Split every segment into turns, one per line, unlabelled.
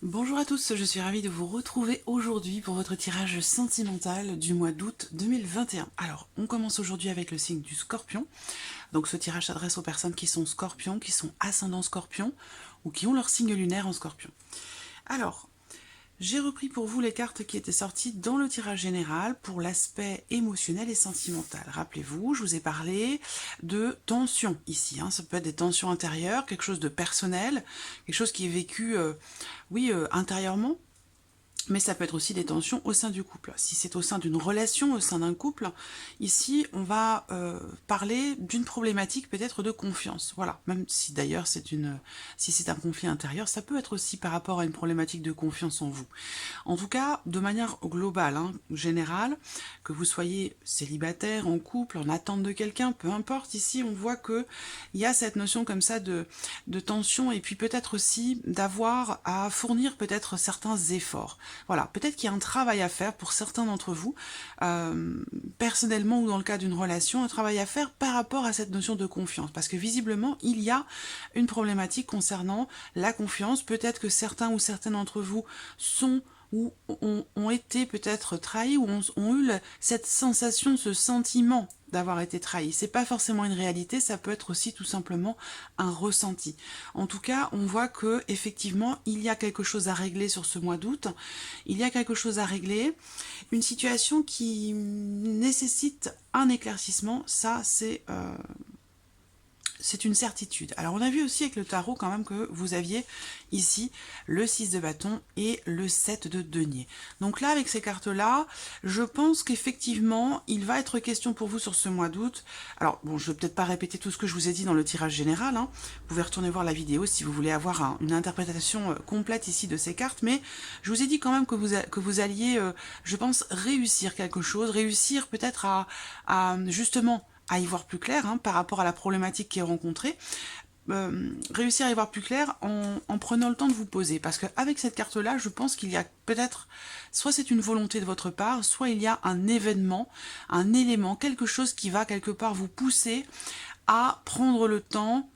Bonjour à tous, je suis ravie de vous retrouver aujourd'hui pour votre tirage sentimental du mois d'août 2021. Alors, on commence aujourd'hui avec le signe du Scorpion. Donc ce tirage s'adresse aux personnes qui sont Scorpions, qui sont ascendants Scorpion ou qui ont leur signe lunaire en Scorpion. Alors, j'ai repris pour vous les cartes qui étaient sorties dans le tirage général pour l'aspect émotionnel et sentimental. Rappelez-vous, je vous ai parlé de tensions ici. Ça peut être des tensions intérieures, quelque chose de personnel, quelque chose qui est vécu, intérieurement. Mais ça peut être aussi des tensions au sein du couple. Si c'est au sein d'une relation, au sein d'un couple, ici, on va parler d'une problématique peut-être de confiance. Voilà, même si d'ailleurs si c'est un conflit intérieur, ça peut être aussi par rapport à une problématique de confiance en vous. En tout cas, de manière globale, générale, que vous soyez célibataire, en couple, en attente de quelqu'un, peu importe, ici, on voit qu'il y a cette notion comme ça de tension et puis peut-être aussi d'avoir à fournir peut-être certains efforts. Voilà, peut-être qu'il y a un travail à faire pour certains d'entre vous, personnellement ou dans le cas d'une relation, un travail à faire par rapport à cette notion de confiance. Parce que visiblement, il y a une problématique concernant la confiance. Peut-être que certains ou certaines d'entre vous sont ou ont été peut-être trahis ou ont eu cette sensation, ce sentiment d'avoir été trahi. C'est pas forcément une réalité, ça peut être aussi tout simplement un ressenti. En tout cas, on voit que effectivement, il y a quelque chose à régler sur ce mois d'août. Il y a quelque chose à régler, une situation qui nécessite un éclaircissement. Ça, c'est une certitude. Alors on a vu aussi avec le tarot quand même que vous aviez ici le 6 de bâton et le 7 de denier. Donc là avec ces cartes-là, je pense qu'effectivement il va être question pour vous sur ce mois d'août. Alors bon, je vais peut-être pas répéter tout ce que je vous ai dit dans le tirage général, Vous pouvez retourner voir la vidéo si vous voulez avoir une interprétation complète ici de ces cartes, mais je vous ai dit quand même que vous alliez, je pense, réussir quelque chose, réussir peut-être à justement à y voir plus clair par rapport à la problématique qui est rencontrée, réussir à y voir plus clair en prenant le temps de vous poser. Parce qu'avec cette carte-là, je pense qu'il y a peut-être, soit c'est une volonté de votre part, soit il y a un événement, un élément, quelque chose qui va quelque part vous pousser à prendre le temps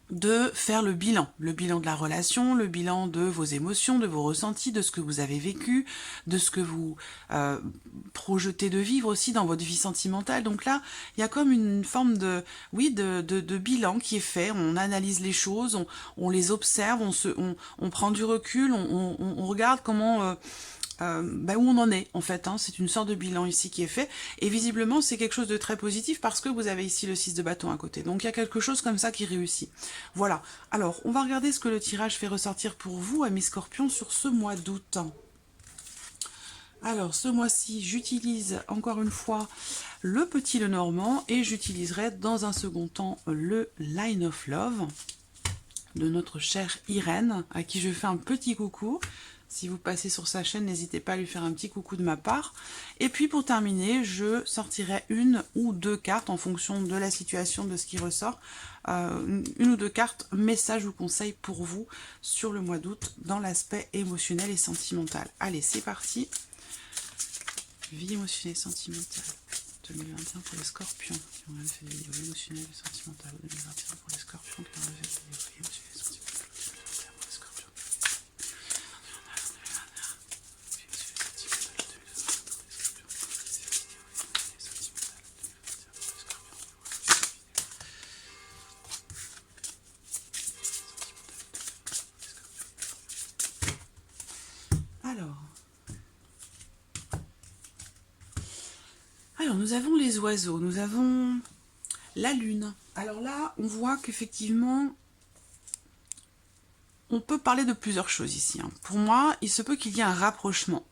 de faire le bilan de la relation, le bilan de vos émotions, de vos ressentis, de ce que vous avez vécu, de ce que vous projetez de vivre aussi dans votre vie sentimentale. Donc là, il y a comme une forme de bilan qui est fait, on analyse les choses, on les observe, on prend du recul, on regarde comment... où on en est en fait, c'est une sorte de bilan ici qui est fait, et visiblement c'est quelque chose de très positif parce que vous avez ici le 6 de bâton à côté, donc il y a quelque chose comme ça qui réussit. Voilà, alors on va regarder ce que le tirage fait ressortir pour vous, amis Scorpion, sur ce mois d'août. Alors ce mois-ci, j'utilise encore une fois le petit Lenormand et j'utiliserai dans un second temps le Line of Love de notre chère Irène, à qui je fais un petit coucou. Si vous passez sur sa chaîne, n'hésitez pas à lui faire un petit coucou de ma part. Et puis pour terminer, je sortirai une ou deux cartes en fonction de la situation, de ce qui ressort. Une ou deux cartes messages ou conseils pour vous sur le mois d'août dans l'aspect émotionnel et sentimental. Allez, c'est parti. Vie émotionnelle et sentimentale 2021 pour les Scorpions qui ont fait des vidéos émotionnelles et sentimentales. 2021 pour les Scorpions qui ont fait des vidéos émotionnelles et sentimentales. 2021 pour les Scorpions. Alors, nous avons les oiseaux, nous avons la lune. Alors là, on voit qu'effectivement, on peut parler de plusieurs choses ici. Pour moi, il se peut qu'il y ait un rapprochement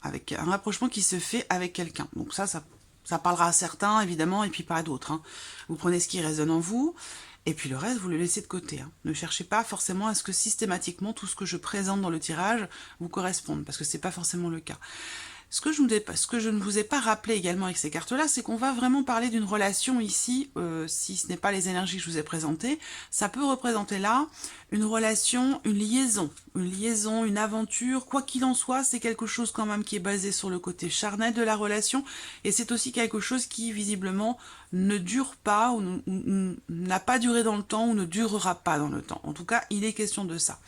qui se fait avec quelqu'un. Donc ça parlera à certains, évidemment, et puis pas à d'autres. Vous prenez ce qui résonne en vous, et puis le reste, vous le laissez de côté. Ne cherchez pas forcément à ce que systématiquement, tout ce que je présente dans le tirage vous corresponde, parce que c'est pas forcément le cas. Ce que je ne vous ai pas rappelé également avec ces cartes-là, c'est qu'on va vraiment parler d'une relation ici, si ce n'est pas les énergies que je vous ai présentées, ça peut représenter là une relation, une liaison, une aventure, quoi qu'il en soit, c'est quelque chose quand même qui est basé sur le côté charnel de la relation, et c'est aussi quelque chose qui visiblement ne dure pas, ou n'a pas duré dans le temps, ou ne durera pas dans le temps. En tout cas, il est question de ça.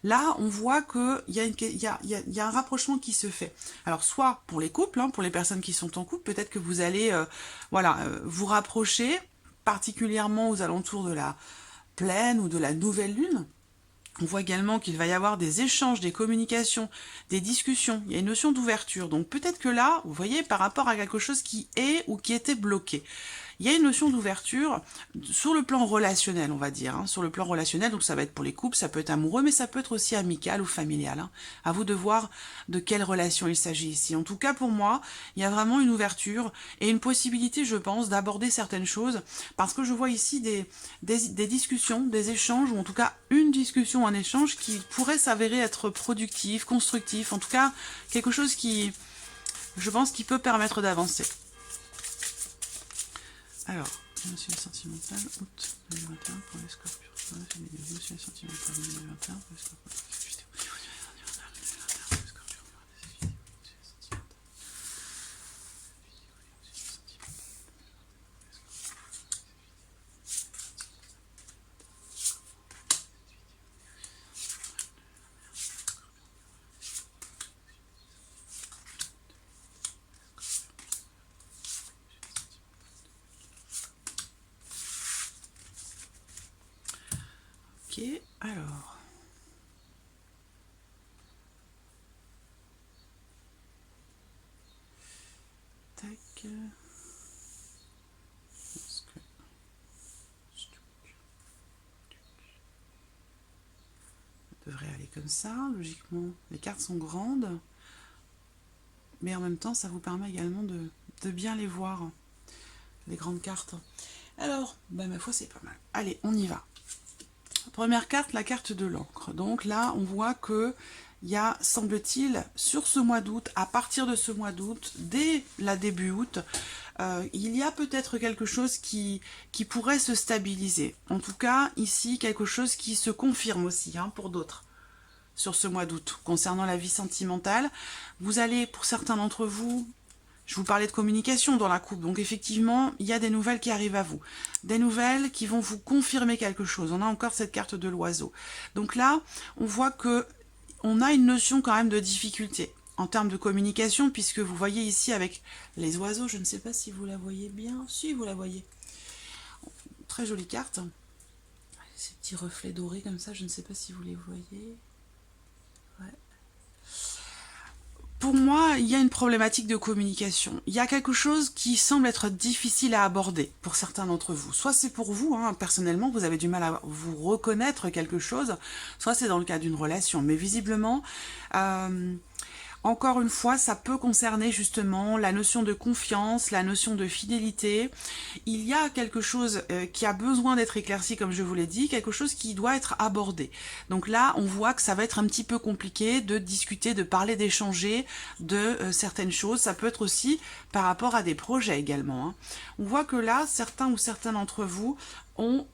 là, on voit qu'il y a, il y a un rapprochement qui se fait. Alors, soit pour les couples, hein, pour les personnes qui sont en couple, peut-être que vous allez voilà, vous rapprocher, particulièrement aux alentours de la pleine ou de la nouvelle lune. On voit également qu'il va y avoir des échanges, des communications, des discussions. Il y a une notion d'ouverture. Donc peut-être que là, vous voyez, par rapport à quelque chose qui est ou qui était bloqué, il y a une notion d'ouverture sur le plan relationnel, on va dire. Hein, sur le plan relationnel, donc ça va être pour les couples, ça peut être amoureux, mais ça peut être aussi amical ou familial. Hein. À vous de voir de quelle relation il s'agit ici. En tout cas, pour moi, il y a vraiment une ouverture et une possibilité, je pense, d'aborder certaines choses, parce que je vois ici des discussions, des échanges, ou en tout cas une discussion, un échange qui pourrait s'avérer être productif, constructif, en tout cas quelque chose qui, je pense, qui peut permettre d'avancer. Alors, émotion sentimentale, août 2021 pour les scorpions. Émotion sentimentale 2021 pour les scorpions. Ok, alors. Tac. Ça devrait aller comme ça, logiquement. Les cartes sont grandes, mais en même temps, ça vous permet également de bien les voir, les grandes cartes. Alors, ben, ma foi, c'est pas mal. Allez, on y va. Première carte, la carte de l'encre. Donc là, on voit que il y a, semble-t-il, sur ce mois d'août, à partir de ce mois d'août, dès la début août, il y a peut-être quelque chose qui pourrait se stabiliser. En tout cas, ici, quelque chose qui se confirme aussi, hein, pour d'autres, sur ce mois d'août. Concernant la vie sentimentale, vous allez, pour certains d'entre vous, je vous parlais de communication dans la coupe, donc effectivement, il y a des nouvelles qui arrivent à vous. Des nouvelles qui vont vous confirmer quelque chose. On a encore cette carte de l'oiseau. Donc là, on voit que on a une notion quand même de difficulté en termes de communication, puisque vous voyez ici avec les oiseaux, je ne sais pas si vous la voyez bien. Si, vous la voyez. Très jolie carte. Ces petits reflets dorés comme ça, je ne sais pas si vous les voyez. Ouais. Pour moi, il y a une problématique de communication. Il y a quelque chose qui semble être difficile à aborder pour certains d'entre vous. Soit c'est pour vous, hein, personnellement, vous avez du mal à vous reconnaître quelque chose, soit c'est dans le cas d'une relation. Mais visiblement, encore une fois, ça peut concerner justement la notion de confiance, la notion de fidélité. Il y a quelque chose qui a besoin d'être éclairci, comme je vous l'ai dit, quelque chose qui doit être abordé. Donc là, on voit que ça va être un petit peu compliqué de discuter, de parler, d'échanger de certaines choses. Ça peut être aussi par rapport à des projets également. Hein. On voit que là, certains ou certains d'entre vous ont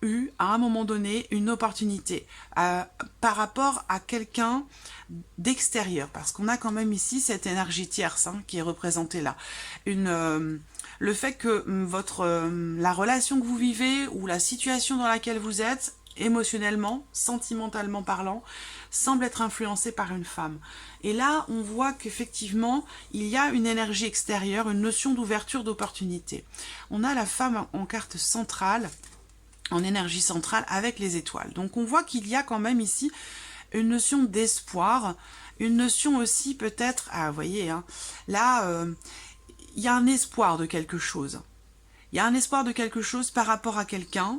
eu à un moment donné une opportunité par rapport à quelqu'un d'extérieur, parce qu'on a quand même ici cette énergie tierce, hein, qui est représentée là. Le fait que la relation que vous vivez ou la situation dans laquelle vous êtes, émotionnellement, sentimentalement parlant, semble être influencée par une femme. Et là, on voit qu'effectivement, il y a une énergie extérieure, une notion d'ouverture d'opportunité. On a la femme en carte centrale, en énergie centrale avec les étoiles. Donc on voit qu'il y a quand même ici une notion d'espoir, une notion aussi peut-être, ah vous voyez, hein, là, il y a un espoir de quelque chose. Il y a un espoir de quelque chose par rapport à quelqu'un,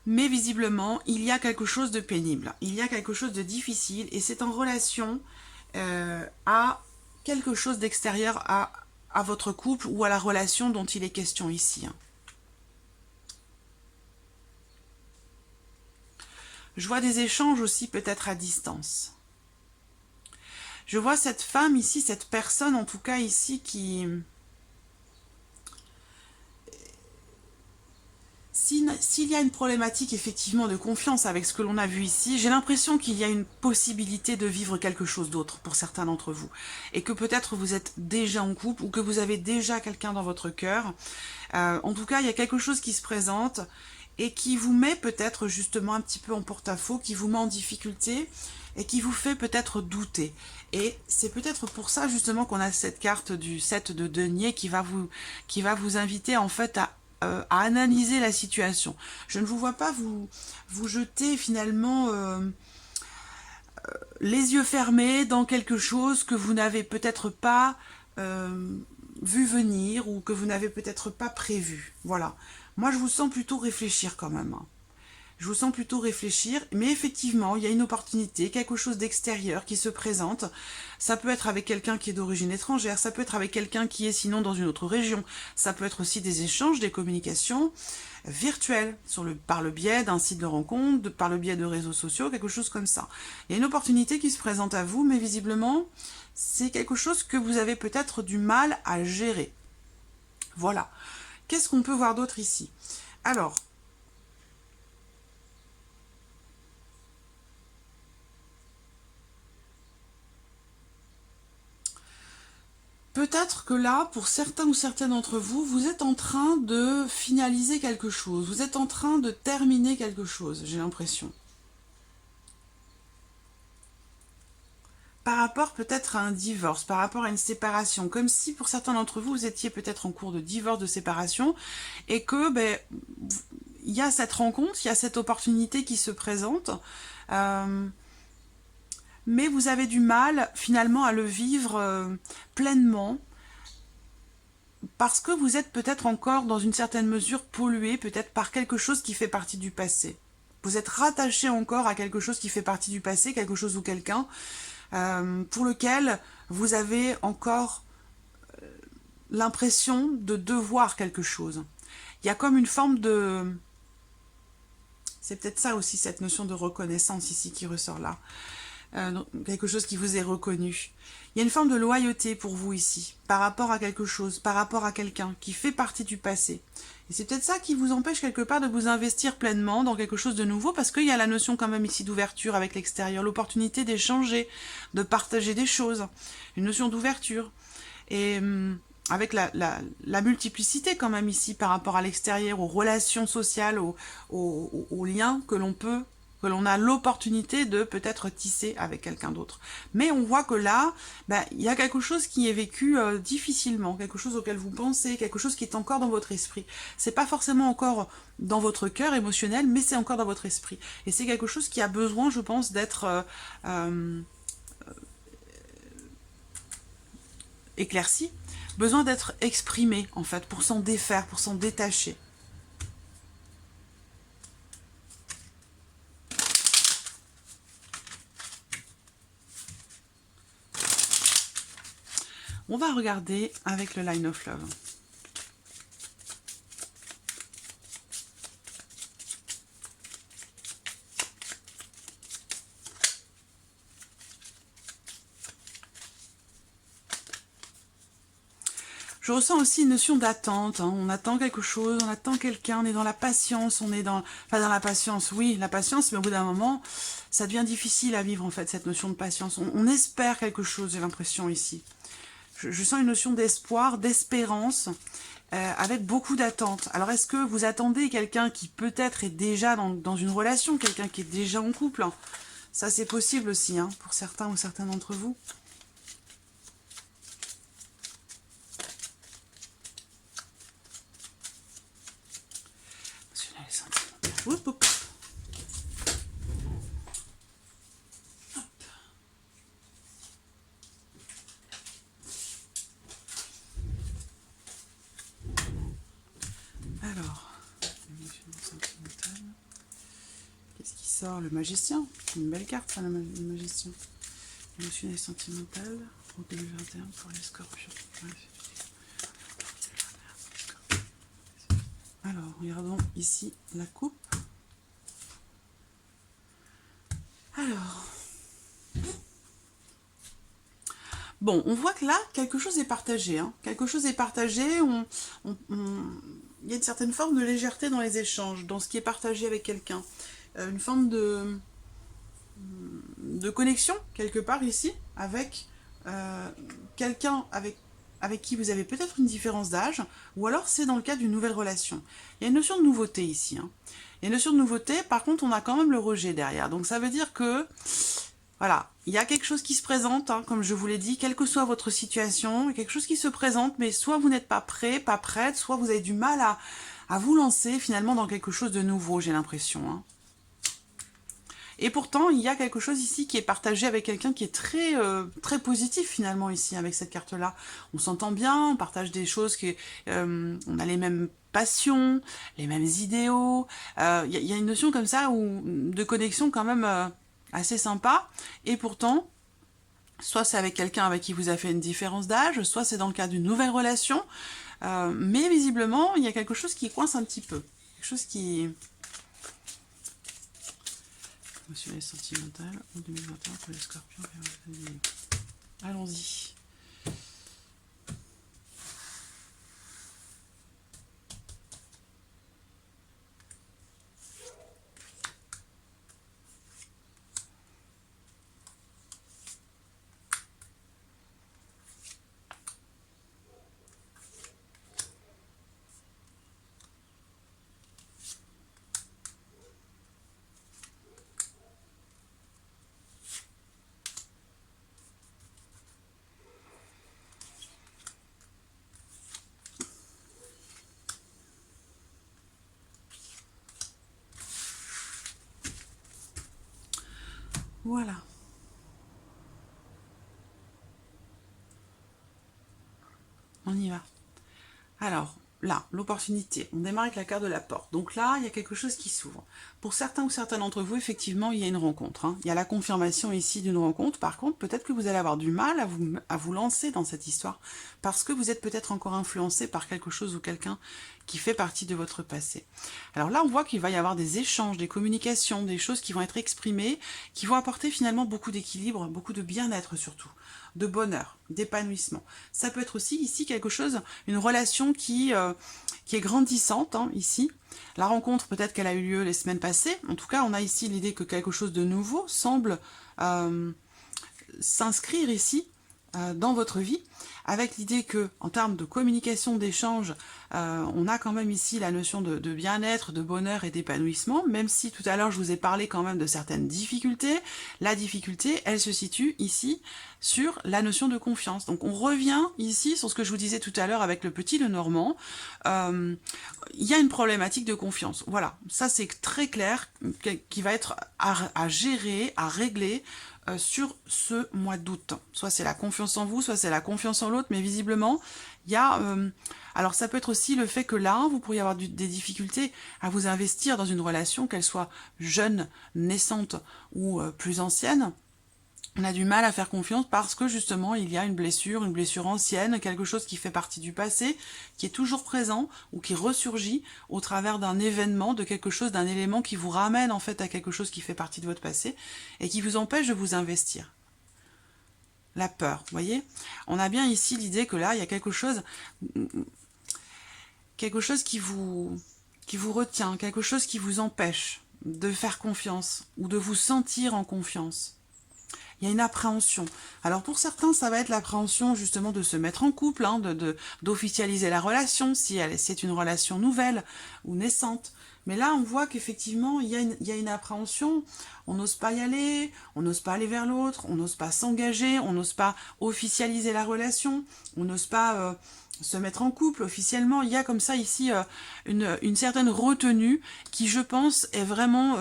mais visiblement, il y a quelque chose de pénible, il y a quelque chose de difficile, et c'est en relation à quelque chose d'extérieur à votre couple ou à la relation dont il est question ici. Hein. Je vois des échanges aussi peut-être à distance. Je vois cette femme ici, cette personne en tout cas ici qui... S'il y a une problématique effectivement de confiance avec ce que l'on a vu ici, j'ai l'impression qu'il y a une possibilité de vivre quelque chose d'autre pour certains d'entre vous. Et que peut-être vous êtes déjà en couple ou que vous avez déjà quelqu'un dans votre cœur. En tout cas, il y a quelque chose qui se présente et qui vous met peut-être justement un petit peu en porte-à-faux, qui vous met en difficulté et qui vous fait peut-être douter. Et c'est peut-être pour ça justement qu'on a cette carte du 7 de denier qui va vous inviter en fait à analyser la situation. Je ne vous vois pas vous jeter finalement les yeux fermés dans quelque chose que vous n'avez peut-être pas vu venir ou que vous n'avez peut-être pas prévu. Voilà. Moi, je vous sens plutôt réfléchir quand même. Je vous sens plutôt réfléchir, mais effectivement, il y a une opportunité, quelque chose d'extérieur qui se présente. Ça peut être avec quelqu'un qui est d'origine étrangère, ça peut être avec quelqu'un qui est sinon dans une autre région, ça peut être aussi des échanges, des communications virtuelles, par le biais d'un site de rencontre, par le biais de réseaux sociaux, quelque chose comme ça. Il y a une opportunité qui se présente à vous, mais visiblement, c'est quelque chose que vous avez peut-être du mal à gérer. Voilà. Qu'est-ce qu'on peut voir d'autre ici? Alors, peut-être que là, pour certains ou certaines d'entre vous, vous êtes en train de finaliser quelque chose. Vous êtes en train de terminer quelque chose, j'ai l'impression. Par rapport peut-être à un divorce, par rapport à une séparation. Comme si pour certains d'entre vous, vous étiez peut-être en cours de divorce, de séparation, et que il y a cette rencontre, il y a cette opportunité qui se présente. Mais vous avez du mal finalement à le vivre pleinement parce que vous êtes peut-être encore dans une certaine mesure pollué peut-être par quelque chose qui fait partie du passé. Vous êtes rattaché encore à quelque chose qui fait partie du passé, quelque chose ou quelqu'un pour lequel vous avez encore l'impression de devoir quelque chose. Il y a comme une forme de... C'est peut-être ça aussi, cette notion de reconnaissance ici qui ressort là. Quelque chose qui vous est reconnu. Il y a une forme de loyauté pour vous ici, par rapport à quelque chose, par rapport à quelqu'un qui fait partie du passé. Et c'est peut-être ça qui vous empêche quelque part de vous investir pleinement dans quelque chose de nouveau, parce qu'il y a la notion quand même ici d'ouverture avec l'extérieur, l'opportunité d'échanger, de partager des choses, une notion d'ouverture. Et avec la multiplicité quand même ici par rapport à l'extérieur, aux relations sociales, aux liens que l'on a l'opportunité de peut-être tisser avec quelqu'un d'autre. Mais on voit que là, il y a quelque chose qui est vécu difficilement, quelque chose auquel vous pensez, quelque chose qui est encore dans votre esprit. C'est pas forcément encore dans votre cœur émotionnel, mais c'est encore dans votre esprit. Et c'est quelque chose qui a besoin, je pense, d'être éclairci, besoin d'être exprimé, en fait, pour s'en défaire, pour s'en détacher. On va regarder avec le Line of Love. Je ressens aussi une notion d'attente. Hein. On attend quelque chose, on attend quelqu'un, on est dans la patience, on est dans... Enfin, dans la patience, oui, la patience, mais au bout d'un moment, ça devient difficile à vivre, en fait, cette notion de patience. On espère quelque chose, j'ai l'impression, ici. Je sens une notion d'espoir, d'espérance, avec beaucoup d'attente. Alors, est-ce que vous attendez quelqu'un qui peut-être est déjà dans une relation, quelqu'un qui est déjà en couple? Ça, c'est possible aussi, hein, pour certains ou certaines d'entre vous. Oup, oup. Alors, émotionnel sentimental. Qu'est-ce qui sort? Le magicien. Une belle carte, ça, le magicien. Émotionnel sentimental pour 2021 pour les scorpions. Alors, regardons ici la coupe. Alors, bon, on voit que là, quelque chose est partagé. Hein. Quelque chose est partagé. Il y a une certaine forme de légèreté dans les échanges, dans ce qui est partagé avec quelqu'un. Une forme de connexion, quelque part ici, avec quelqu'un avec avec qui vous avez peut-être une différence d'âge, ou alors c'est dans le cadre d'une nouvelle relation. Il y a une notion de nouveauté ici. Hein. Il y a une notion de nouveauté, par contre on a quand même le rejet derrière. Donc ça veut dire que, voilà, il y a quelque chose qui se présente, hein, comme je vous l'ai dit, quelle que soit votre situation, il y a quelque chose qui se présente, mais soit vous n'êtes pas prêt, pas prête, soit vous avez du mal à vous lancer finalement dans quelque chose de nouveau, j'ai l'impression. Hein. Et pourtant, il y a quelque chose ici qui est partagé avec quelqu'un qui est très, très positif finalement ici, avec cette carte-là. On s'entend bien, on partage des choses, on a les mêmes passions, les mêmes idéaux. Y a une notion comme ça de connexion quand même assez sympa. Et pourtant, soit c'est avec quelqu'un avec qui vous avez fait une différence d'âge, soit c'est dans le cadre d'une nouvelle relation. Mais visiblement, il y a quelque chose qui coince un petit peu. Quelque chose qui... Émotionnel sentimental en 2021 pour les scorpions. Allons-y. Voilà. On y va. Alors, là, l'opportunité. On démarre avec la carte de la porte. Donc là, il y a quelque chose qui s'ouvre. Pour certains ou certaines d'entre vous, effectivement, il y a une rencontre. Hein. Il y a la confirmation ici d'une rencontre. Par contre, peut-être que vous allez avoir du mal à vous lancer dans cette histoire parce que vous êtes peut-être encore influencé par quelque chose ou quelqu'un qui fait partie de votre passé. Alors là, on voit qu'il va y avoir des échanges, des communications, des choses qui vont être exprimées, qui vont apporter finalement beaucoup d'équilibre, beaucoup de bien-être surtout, de bonheur, d'épanouissement. Ça peut être aussi ici quelque chose, une relation qui est grandissante, hein, ici. La rencontre, peut-être qu'elle a eu lieu les semaines passées. En tout cas, on a ici l'idée que quelque chose de nouveau semble s'inscrire ici dans votre vie, avec l'idée que, en termes de communication, d'échange, on a quand même ici la notion de bien-être, de bonheur et d'épanouissement, même si tout à l'heure je vous ai parlé quand même de certaines difficultés. La difficulté, elle se situe ici sur la notion de confiance. Donc on revient ici sur ce que je vous disais tout à l'heure avec le petit Lenormand. Il y a une problématique de confiance. Voilà, ça c'est très clair, qui va être à gérer, à régler, sur ce mois d'août. Soit c'est la confiance en vous, soit c'est la confiance en l'autre, mais visiblement, il y a... alors ça peut être aussi le fait que là, vous pourriez avoir des difficultés à vous investir dans une relation, qu'elle soit jeune, naissante ou plus ancienne. On a du mal à faire confiance parce que justement il y a une blessure ancienne, quelque chose qui fait partie du passé, qui est toujours présent ou qui ressurgit au travers d'un événement, de quelque chose, d'un élément qui vous ramène en fait à quelque chose qui fait partie de votre passé et qui vous empêche de vous investir. La peur, vous voyez? On a bien ici l'idée que là il y a quelque chose qui vous retient, quelque chose qui vous empêche de faire confiance ou de vous sentir en confiance. Il y a une appréhension. Alors pour certains, ça va être l'appréhension justement de se mettre en couple, hein, d'officialiser la relation, si c'est une relation nouvelle ou naissante. Mais là, on voit qu'effectivement, il y a une appréhension. On n'ose pas y aller, on n'ose pas aller vers l'autre, on n'ose pas s'engager, on n'ose pas officialiser la relation, on n'ose pas se mettre en couple officiellement. Il y a comme ça ici une certaine retenue qui, je pense, est vraiment...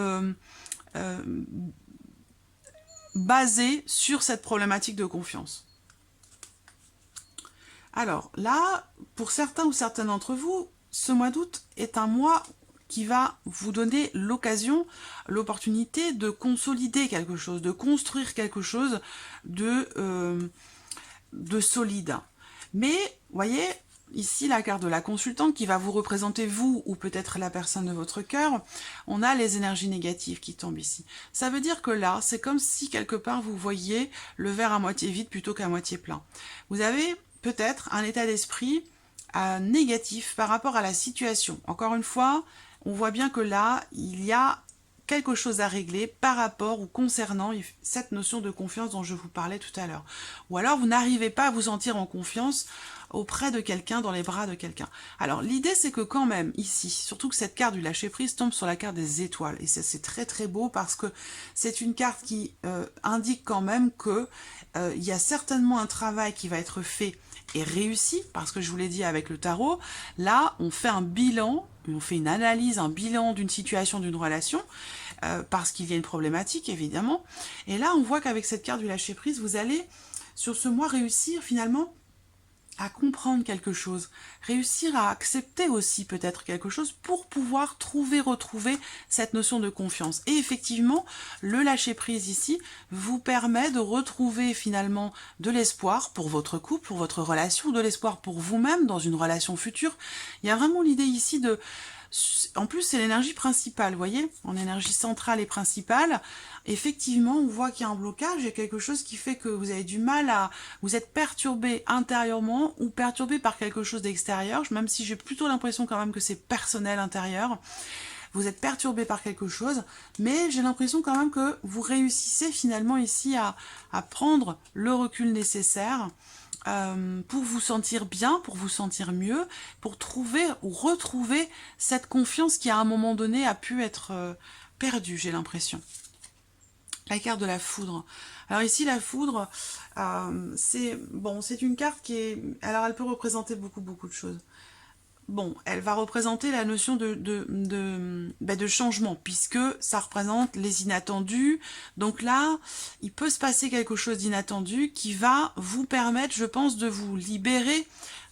basé sur cette problématique de confiance. Alors là, pour certains ou certaines d'entre vous, ce mois d'août est un mois qui va vous donner l'occasion, l'opportunité de consolider quelque chose, de construire quelque chose de solide. Mais, vous voyez, ici, la carte de la consultante qui va vous représenter vous ou peut-être la personne de votre cœur, on a les énergies négatives qui tombent ici. Ça veut dire que là, c'est comme si quelque part vous voyez le verre à moitié vide plutôt qu'à moitié plein. Vous avez peut-être un état d'esprit négatif par rapport à la situation. Encore une fois, on voit bien que là, il y a quelque chose à régler par rapport ou concernant cette notion de confiance dont je vous parlais tout à l'heure. Ou alors vous n'arrivez pas à vous sentir en confiance auprès de quelqu'un, dans les bras de quelqu'un. Alors l'idée c'est que quand même ici, surtout que cette carte du lâcher prise tombe sur la carte des étoiles, et ça c'est très très beau parce que c'est une carte qui indique quand même que il y a certainement un travail qui va être fait et réussi, parce que je vous l'ai dit avec le tarot, là on fait un bilan, on fait une analyse, un bilan d'une situation, d'une relation, parce qu'il y a une problématique évidemment, et là on voit qu'avec cette carte du lâcher prise, vous allez sur ce mois réussir finalement à comprendre quelque chose, réussir à accepter aussi peut-être quelque chose pour pouvoir retrouver cette notion de confiance. Et effectivement, le lâcher-prise ici vous permet de retrouver finalement de l'espoir pour votre couple, pour votre relation, de l'espoir pour vous-même dans une relation future. Il y a vraiment l'idée ici de... En plus, c'est l'énergie principale, vous voyez, en énergie centrale et principale. Effectivement, on voit qu'il y a un blocage, il y a quelque chose qui fait que vous avez du mal à... Vous êtes perturbé intérieurement ou perturbé par quelque chose d'extérieur, même si j'ai plutôt l'impression quand même que c'est personnel intérieur. Vous êtes perturbé par quelque chose, mais j'ai l'impression quand même que vous réussissez finalement ici à prendre le recul nécessaire pour vous sentir bien, pour vous sentir mieux, pour trouver ou retrouver cette confiance qui à un moment donné a pu être perdue, j'ai l'impression. La carte de la foudre. Alors ici, la foudre, c'est une carte qui est... Alors elle peut représenter beaucoup de choses. Bon, elle va représenter la notion de changement, puisque ça représente les inattendus. Donc là, il peut se passer quelque chose d'inattendu qui va vous permettre, je pense, de vous libérer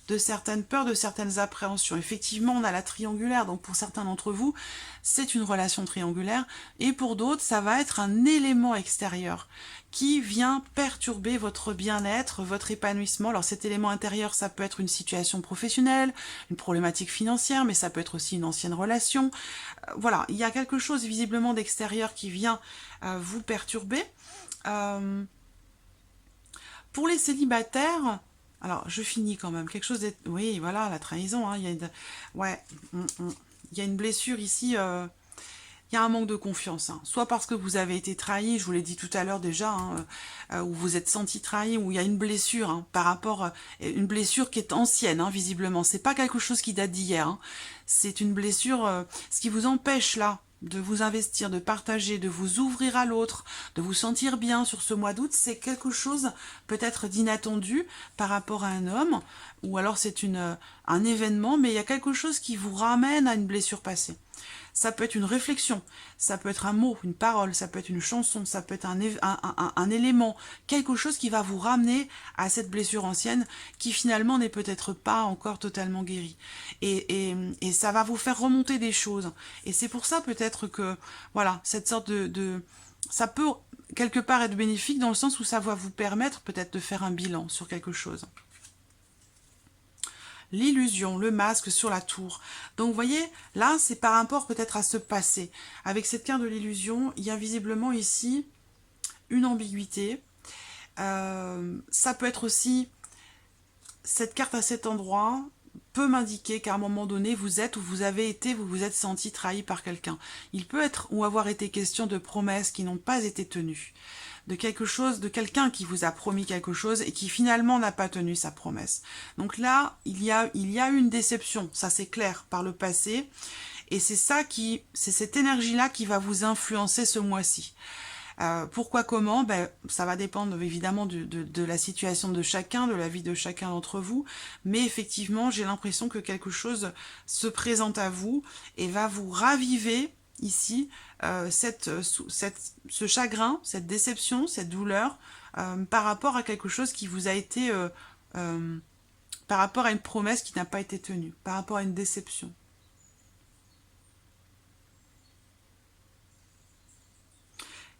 de certaines peurs, de certaines appréhensions. Effectivement, on a la triangulaire, donc pour certains d'entre vous, c'est une relation triangulaire, et pour d'autres, ça va être un élément extérieur qui vient perturber votre bien-être, votre épanouissement. Alors cet élément intérieur, ça peut être une situation professionnelle, une problématique financière, mais ça peut être aussi une ancienne relation. Voilà, il y a quelque chose visiblement d'extérieur qui vient vous perturber. Pour les célibataires, alors je finis quand même, quelque chose d'être... Oui, voilà, la trahison, hein, il y a une... Ouais, il y a une blessure ici... Il y a un manque de confiance, hein. Soit parce que vous avez été trahi, je vous l'ai dit tout à l'heure déjà, hein, où vous êtes senti trahi, où il y a une blessure, hein, par rapport, une blessure qui est ancienne, hein, visiblement. C'est pas quelque chose qui date d'hier, hein. C'est une blessure, ce qui vous empêche là de vous investir, de partager, de vous ouvrir à l'autre, de vous sentir bien sur ce mois d'août, c'est quelque chose peut-être d'inattendu par rapport à un homme, ou alors c'est un événement, mais il y a quelque chose qui vous ramène à une blessure passée. Ça peut être une réflexion, ça peut être un mot, une parole, ça peut être une chanson, ça peut être un élément, quelque chose qui va vous ramener à cette blessure ancienne qui finalement n'est peut-être pas encore totalement guérie. Et ça va vous faire remonter des choses. Et c'est pour ça peut-être que, voilà, cette sorte ça peut quelque part être bénéfique dans le sens où ça va vous permettre peut-être de faire un bilan sur quelque chose. L'illusion, le masque sur la tour. Donc vous voyez, là c'est par rapport peut-être à ce passé. Avec cette carte de l'illusion, il y a visiblement ici une ambiguïté. Ça peut être aussi, cette carte à cet endroit peut m'indiquer qu'à un moment donné, vous êtes ou vous avez été, vous vous êtes senti trahi par quelqu'un. Il peut être ou avoir été question de promesses qui n'ont pas été tenues. De quelque chose, de quelqu'un qui vous a promis quelque chose et qui finalement n'a pas tenu sa promesse. Donc là, il y a une déception, ça c'est clair, par le passé. Et c'est cette énergie-là qui va vous influencer ce mois-ci. Pourquoi, comment? Ça va dépendre évidemment de la situation de chacun, de la vie de chacun d'entre vous. Mais effectivement, j'ai l'impression que quelque chose se présente à vous et va vous raviver ici ce chagrin, cette déception, cette douleur par rapport à quelque chose qui vous a été... par rapport à une promesse qui n'a pas été tenue, par rapport à une déception.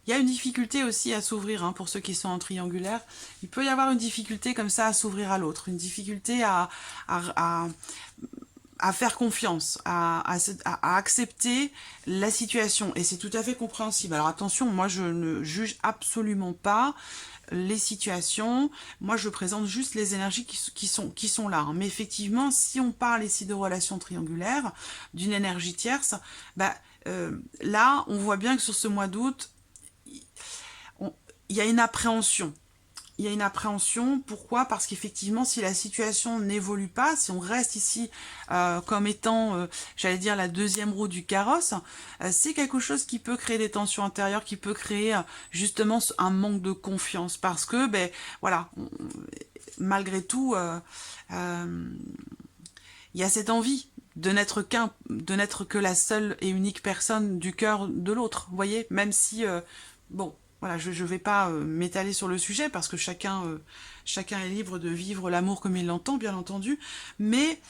Il y a une difficulté aussi à s'ouvrir, hein, pour ceux qui sont en triangulaire. Il peut y avoir une difficulté comme ça à s'ouvrir à l'autre, une difficulté à faire confiance, à accepter la situation. Et c'est tout à fait compréhensible. Alors attention, moi je ne juge absolument pas les situations. Moi je présente juste les énergies qui sont là. Mais effectivement, si on parle ici de relations triangulaires, d'une énergie tierce, là, on voit bien que sur ce mois d'août, il y a une appréhension. Il y a une appréhension, pourquoi? Parce qu'effectivement, si la situation n'évolue pas, si on reste ici comme étant, j'allais dire, la deuxième roue du carrosse, c'est quelque chose qui peut créer des tensions intérieures, qui peut créer justement un manque de confiance. Parce que, ben voilà, malgré tout, il y a cette envie de n'être que la seule et unique personne du cœur de l'autre, vous voyez? Même si, bon... Voilà, je ne vais pas m'étaler sur le sujet parce que chacun est libre de vivre l'amour comme il l'entend, bien entendu. Mais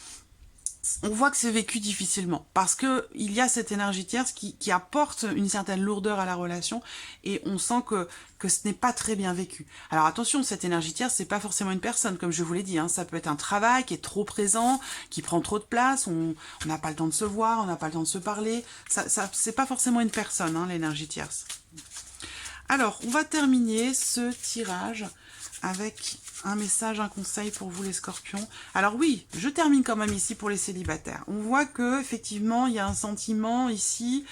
on voit que c'est vécu difficilement parce qu'il y a cette énergie tierce qui apporte une certaine lourdeur à la relation et on sent que ce n'est pas très bien vécu. Alors attention, cette énergie tierce, c'est pas forcément une personne, comme je vous l'ai dit. Hein, ça peut être un travail qui est trop présent, qui prend trop de place, on n'a pas le temps de se voir, on n'a pas le temps de se parler. C'est pas forcément une personne, hein, l'énergie tierce. Alors, on va terminer ce tirage avec un message, un conseil pour vous les scorpions. Alors oui, je termine quand même ici pour les célibataires. On voit que effectivement il y a un sentiment ici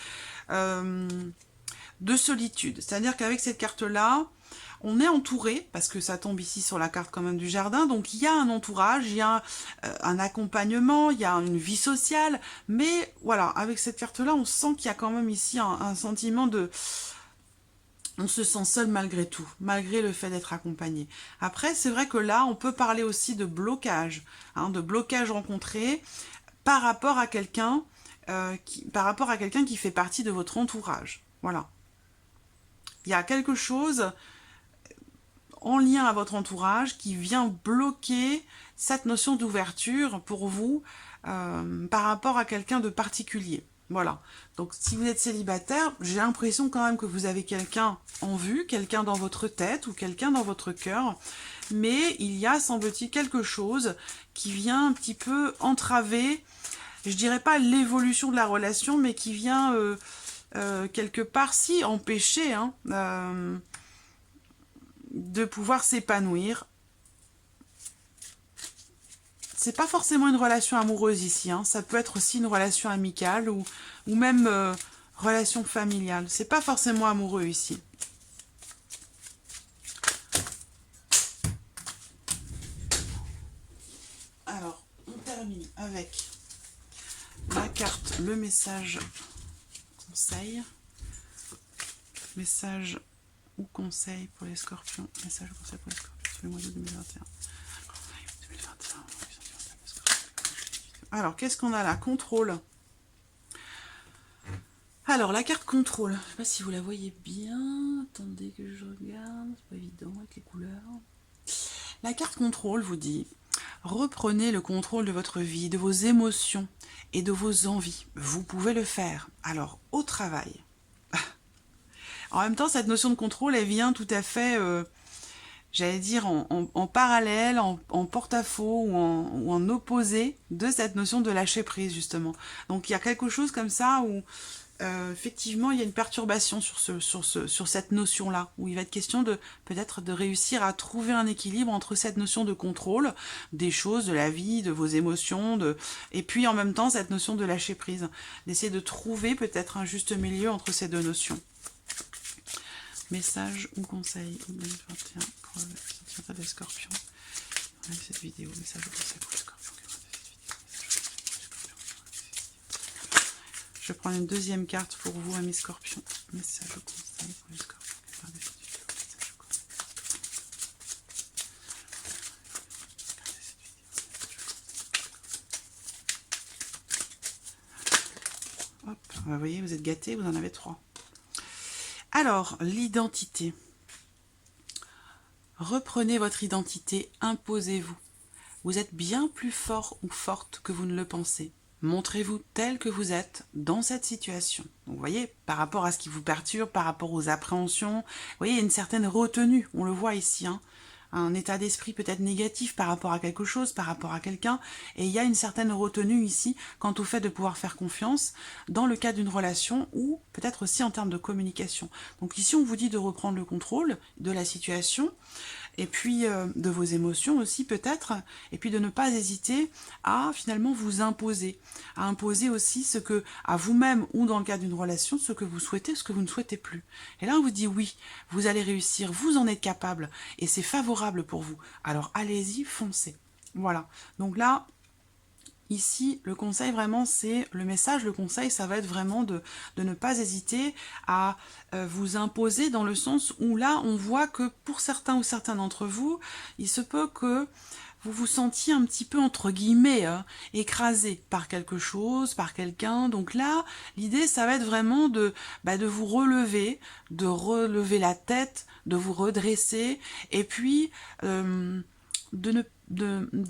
de solitude. C'est-à-dire qu'avec cette carte-là, on est entouré, parce que ça tombe ici sur la carte quand même du jardin, donc il y a un entourage, il y a un accompagnement, il y a une vie sociale, mais voilà, avec cette carte-là, on sent qu'il y a quand même ici un sentiment de... On se sent seul malgré tout, malgré le fait d'être accompagné. Après, c'est vrai que là, on peut parler aussi de blocage, hein, de blocage rencontré par rapport à quelqu'un qui fait partie de votre entourage. Voilà. Il y a quelque chose en lien à votre entourage qui vient bloquer cette notion d'ouverture pour vous par rapport à quelqu'un de particulier. Voilà, donc si vous êtes célibataire, j'ai l'impression quand même que vous avez quelqu'un en vue, quelqu'un dans votre tête ou quelqu'un dans votre cœur, mais il y a, semble-t-il, quelque chose qui vient un petit peu entraver, je dirais pas l'évolution de la relation, mais qui vient quelque part, si, empêcher hein, de pouvoir s'épanouir. C'est pas forcément une relation amoureuse ici, hein. Ça peut être aussi une relation amicale ou même relation familiale. C'est pas forcément amoureux ici. Alors, on termine avec la carte, le message conseil. Message ou conseil pour les scorpions. Message ou conseil pour les scorpions sur le mois de 2021. Alors, qu'est-ce qu'on a là? Contrôle. Alors, la carte contrôle. Je ne sais pas si vous la voyez bien. Attendez que je regarde. C'est pas évident avec les couleurs. La carte contrôle vous dit: reprenez le contrôle de votre vie, de vos émotions et de vos envies. Vous pouvez le faire. Alors, au travail. En même temps, cette notion de contrôle, elle vient tout à fait... j'allais dire en parallèle, en porte-à-faux ou en opposé de cette notion de lâcher prise, justement. Donc il y a quelque chose comme ça où, effectivement, il y a une perturbation sur cette notion-là, où il va être question de peut-être de réussir à trouver un équilibre entre cette notion de contrôle des choses, de la vie, de vos émotions, et puis en même temps cette notion de lâcher prise, d'essayer de trouver peut-être un juste milieu entre ces deux notions. Message ou conseil 2021 pour les scorpions. Voilà cette vidéo. Message ou conseil pour les scorpions. Je prends une deuxième carte pour vous, amis scorpions. Message ou conseil pour les scorpions. Hop, vous voyez, vous êtes gâtés, vous en avez 3. Alors, l'identité. Reprenez votre identité, imposez-vous. Vous êtes bien plus fort ou forte que vous ne le pensez. Montrez-vous tel que vous êtes dans cette situation. Donc, vous voyez, par rapport à ce qui vous perturbe, par rapport aux appréhensions, vous voyez, il y a une certaine retenue, on le voit ici, hein. Un état d'esprit peut-être négatif par rapport à quelque chose, par rapport à quelqu'un, et il y a une certaine retenue ici quant au fait de pouvoir faire confiance dans le cadre d'une relation ou peut-être aussi en termes de communication. Donc ici on vous dit de reprendre le contrôle de la situation et puis de vos émotions aussi peut-être, et puis de ne pas hésiter à finalement vous imposer, à imposer aussi ce que, à vous-même ou dans le cadre d'une relation, ce que vous souhaitez, ce que vous ne souhaitez plus. Et là on vous dit oui, vous allez réussir, vous en êtes capable, et c'est favorable pour vous. Alors allez-y, foncez. Voilà, donc là, ici, le conseil vraiment, c'est le message, le conseil, ça va être vraiment de ne pas hésiter à vous imposer dans le sens où là, on voit que pour certains ou certains d'entre vous, il se peut que vous vous sentiez un petit peu, entre guillemets, écrasé par quelque chose, par quelqu'un. Donc là, l'idée, ça va être vraiment de vous relever, de relever la tête, de vous redresser, et puis de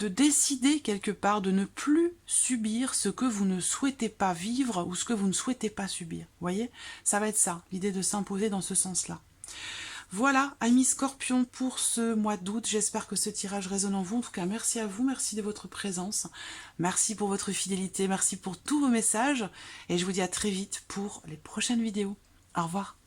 décider quelque part de ne plus subir ce que vous ne souhaitez pas vivre ou ce que vous ne souhaitez pas subir. Vous voyez, ça va être ça, l'idée de s'imposer dans ce sens-là. Voilà, amis Scorpion, pour ce mois d'août. J'espère que ce tirage résonne en vous. En tout cas, merci à vous, merci de votre présence. Merci pour votre fidélité, merci pour tous vos messages. Et je vous dis à très vite pour les prochaines vidéos. Au revoir.